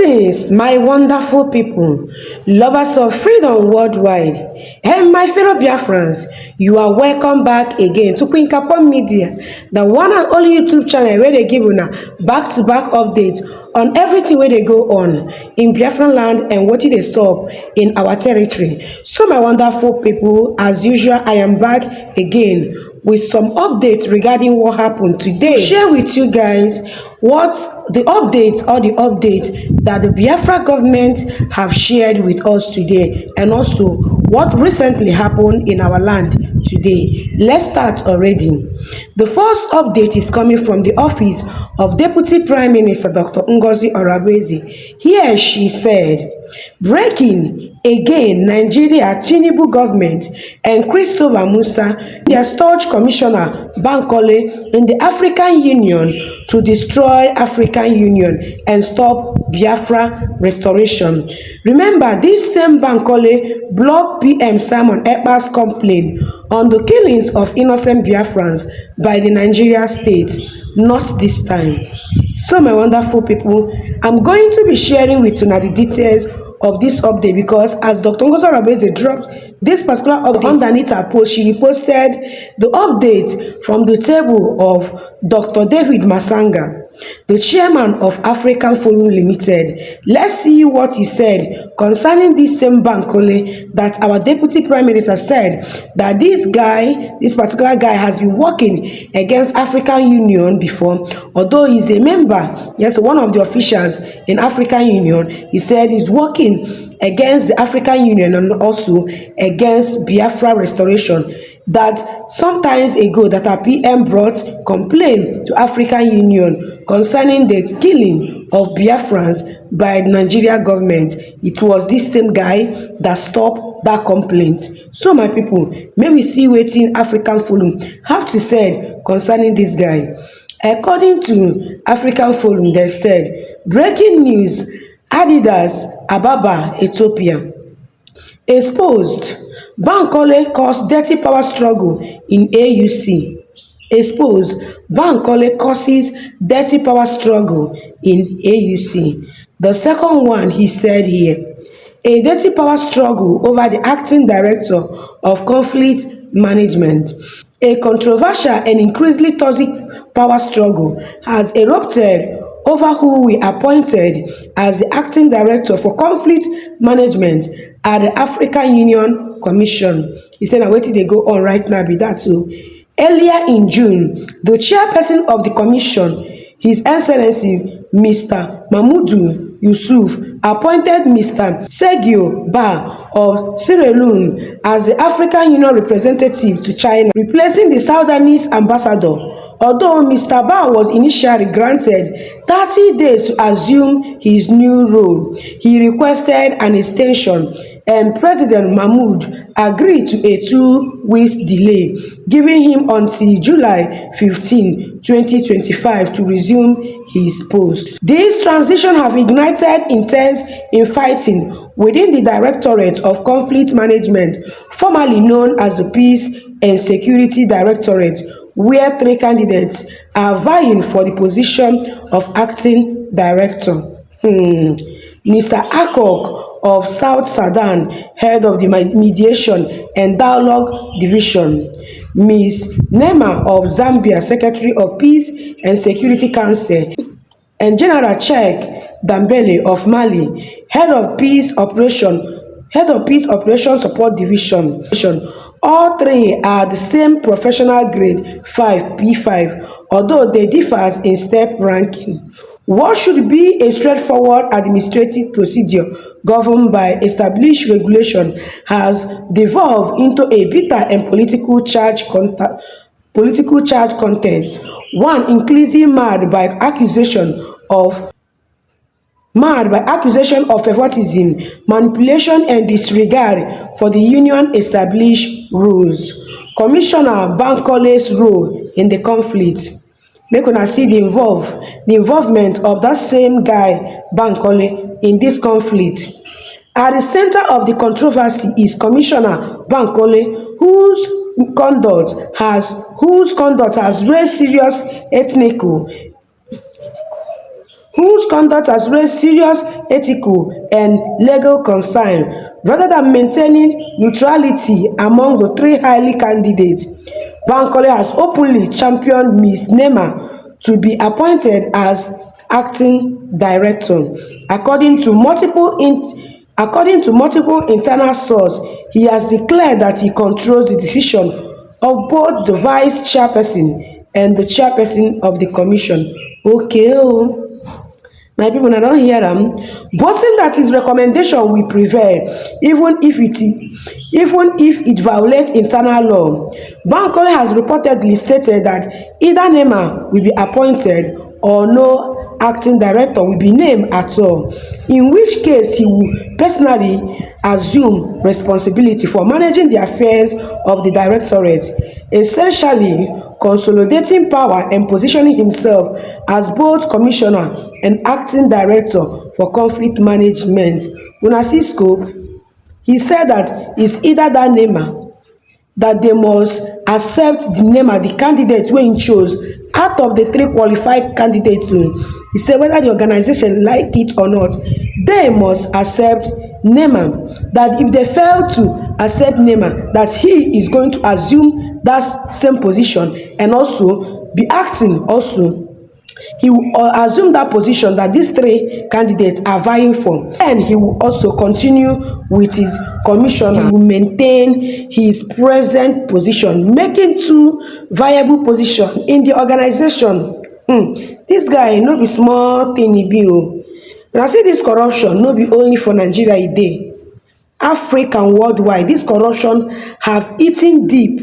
Greetings, my wonderful people, lovers of freedom worldwide, and my fellow Biafrans. You are welcome back again to Queencapon Media, the one and only YouTube channel where they give you back-to-back updates on everything where they go on in Biafran land and what they saw in our territory. So, my wonderful people, as usual, I am back again with some updates regarding what happened today. Share with you guys what the updates that the Biafra government have shared with us today, and also what recently happened in our land today. Let's start already. The first update is coming from the office of Deputy Prime Minister Dr. Ngozi Oraweze. Here she said, breaking again, Nigeria Tinubu government and Christopher Musa, their storage commissioner Bankole in the African Union to destroy African Union and stop Biafra restoration. Remember, this same Bankole blocked PM Simon Ekpa'S complaint on the killings of innocent Biafrans by the Nigeria state. Not this time. So, my wonderful people, I'm going to be sharing with you now the details of this update, because as Dr. Ngozi Oraweze dropped this particular update underneath her post, she reposted the update from the table of Dr. David Masanga, the chairman of African Forum Limited. Let's see what he said concerning this same Bankole that our Deputy Prime Minister said that this particular guy has been working against African Union before, although he's a member, yes, one of the officials in African Union. He said he's working against the African Union and also against Biafra restoration. That sometimes ago that our PM brought complaint to African Union concerning the killing of Biafrans by the Nigeria government. It was this same guy that stopped that complaint. So, my people, may we see what in African Forum have to say concerning this guy. According to African Forum, they said, breaking news, Adidas Ababa, Ethiopia, exposed. Bankole caused dirty power struggle in AUC. Exposed. Bankole causes dirty power struggle in AUC. The second one, he said here, a dirty power struggle over the acting director of conflict management. A controversial and increasingly toxic power struggle has erupted over who we appointed as the acting director for conflict management at the African Union Commission. He said, "Now waiting they go on right now be that too." Earlier in June, the chairperson of the commission, His Excellency Mr. Mahmoud Yusuf, appointed Mr. Sergio Ba of Sierra Leone as the African Union representative to China, replacing the Sudanese ambassador. Although Mr. Ba was initially granted 30 days to assume his new role, he requested an extension, and President Mahmoud agreed to a 2-week delay, giving him until July 15, 2025 to resume his post. This transition have ignited intense infighting within the Directorate of Conflict Management, formerly known as the Peace and Security Directorate, where 3 candidates are vying for the position of acting director. Mr. Akok of South Sudan, head of the Mediation and Dialogue Division. Ms. Nema of Zambia, Secretary of Peace and Security Council. And General Cheikh Dambele of Mali, head of Peace Operation Support Division. All 3 are the same professional grade 5 P5, although they differ in step ranking. What should be a straightforward administrative procedure governed by established regulation has devolved into a bitter and political charge contest, one increasingly marred by accusation of favoritism, manipulation, and disregard for the union established rules. Commissioner Bankole's role in the conflict. Make una see the involvement of that same guy Bankole in this conflict. At the center of the controversy is Commissioner Bankole, whose conduct has raised serious whose conduct has raised serious ethical and legal concern. Rather than maintaining neutrality among the three highly candidates, Bankole has openly championed Ms. Nema to be appointed as acting director. According to multiple internal sources, he has declared that he controls the decision of both the vice chairperson and the chairperson of the commission. Okay, oh. My people, I don't hear them boasting that his recommendation will prevail, even if it violates internal law. Bankole has reportedly stated that either Nema will be appointed or no acting director will be named at all, in which case he will personally assume responsibility for managing the affairs of the directorate, essentially consolidating power and positioning himself as both commissioner and acting director for conflict management. Una see scope? He said that it's either that Nema, that they must accept the Nema, the candidate wey he chose out of the three qualified candidates. He said whether the organization like it or not, they must accept Nema. That if they fail to accept Nema, that he is going to assume that same position and also be acting also. He will assume that position that these three candidates are vying for. And he will also continue with his commissioner. He will maintain his present position, making two viable positions in the organization. This guy no be small thing he be. When I see this corruption, no be only for Nigeria e dey. Africa and worldwide, this corruption have eaten deep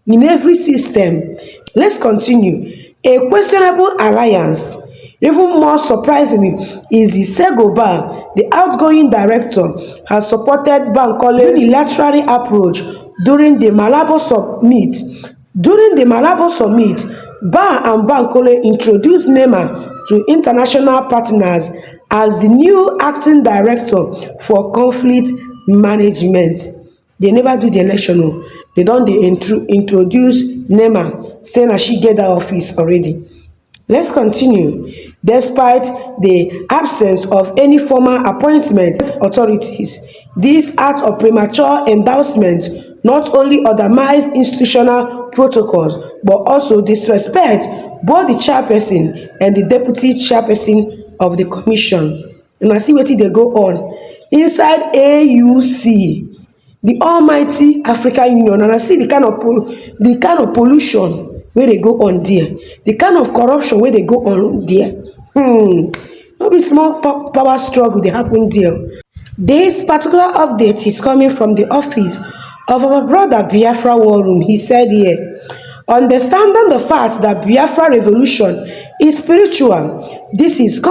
in every system. Let's continue. A questionable alliance. Even more surprisingly is the Segoba, the outgoing director, has supported Bankole's unilateral approach during the Malabo summit. During the Malabo summit, Ba and Bankole introduced Nema to international partners as the new acting director for conflict management. They never do the election. They don dey introduce Nema, saying that she get that office already. Let's continue. Despite the absence of any formal appointment authorities, this act of premature endorsement not only undermines institutional protocols but also disrespect both the chairperson and the deputy chairperson of the commission. Una see wetin dey go on inside AUC, the almighty African Union, and I see the kind of pollution wey dey go on there, the kind of corruption wey dey go on there. No be small power struggle dey happen there. This particular update is coming from the office of our brother Biafra War Room. He said here, understanding the fact that Biafra revolution is spiritual, this is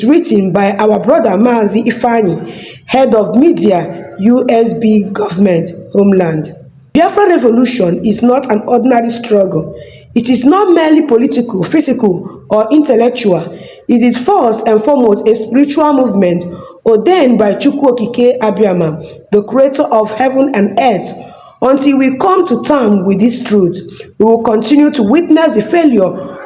written by our brother Mazi Ifani, head of media, USB government, homeland. Biafra revolution is not an ordinary struggle. It is not merely political, physical, or intellectual. It is first and foremost a spiritual movement ordained by Chukwu Okike Abiyama, the creator of heaven and earth. Until we come to terms with this truth, we will continue to witness the failure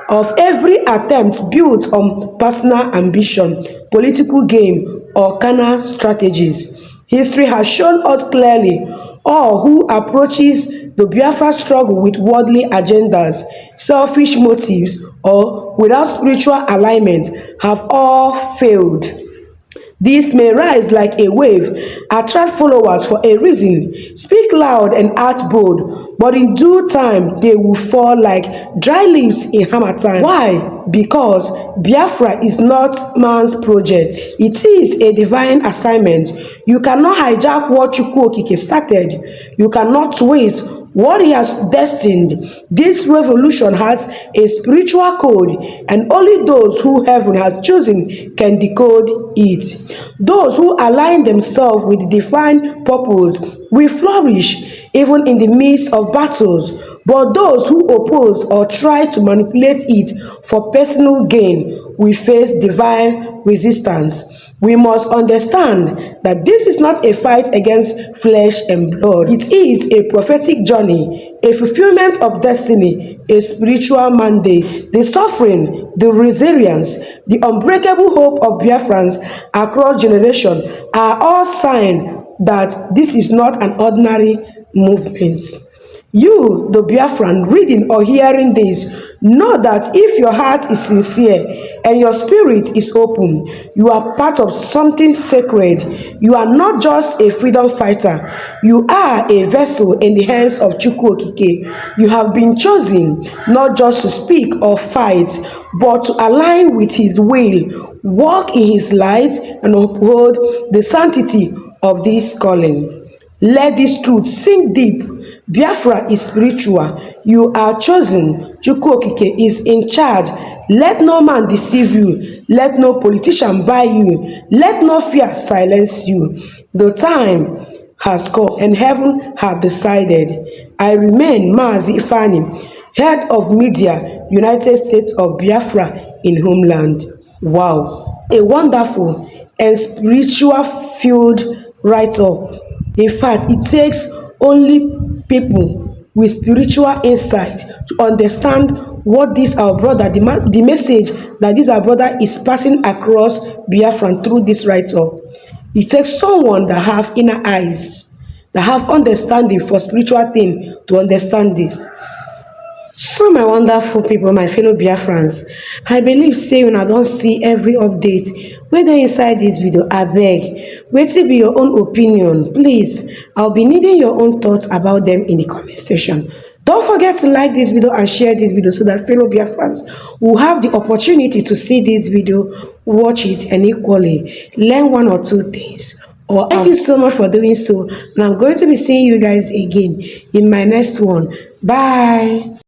of every attempt built on personal ambition, political game, or carnal strategies. History has shown us clearly all who approaches the Biafra struggle with worldly agendas, selfish motives, or without spiritual alignment have all failed. This may rise like a wave, attract followers for a reason, speak loud and act bold, but in due time they will fall like dry leaves in harmattan. Why? Because Biafra is not man's project. It is a divine assignment. You cannot hijack what Chukwu Okike started. You cannot waste what he has destined. This revolution has a spiritual code, and only those who heaven has chosen can decode it. Those who align themselves with the divine purpose will flourish even in the midst of battles. But those who oppose or try to manipulate it for personal gain will face divine resistance. We must understand that this is not a fight against flesh and blood. It is a prophetic journey, a fulfillment of destiny, a spiritual mandate. The suffering, the resilience, the unbreakable hope of Biafrans across generations are all signs that this is not an ordinary movement. You, the Biafran, reading or hearing this, know that if your heart is sincere and your spirit is open, you are part of something sacred. You are not just a freedom fighter. You are a vessel in the hands of Chukwu Okike. You have been chosen not just to speak or fight, but to align with his will, walk in his light, and uphold the sanctity of this calling. Let this truth sink deep. Biafra is spiritual. You are chosen. Chukwu Okike is in charge. Let no man deceive you. Let no politician buy you. Let no fear silence you. The time has come and heaven have decided. I remain Mazi Ifani, head of media, United States of Biafra in homeland. Wow, a wonderful and spiritual filled write-up. In fact, it takes only people with spiritual insight to understand what this our brother, the message that this our brother is passing across Biafran through this write-up. It takes someone that have inner eyes, that have understanding for spiritual thing to understand this. So my wonderful people, my fellow Biafrans, I believe say una don see every update wey dey inside this video. Abeg, wetin be your own opinion? Please, I'll be needing your own thoughts about them in the comment section. Don't forget to like this video and share this video so that fellow Biafrans will have the opportunity to see this video, watch it, and equally learn one or two things. Thank you so much for doing so, and I'm going to be seeing you guys again in my next one. Bye.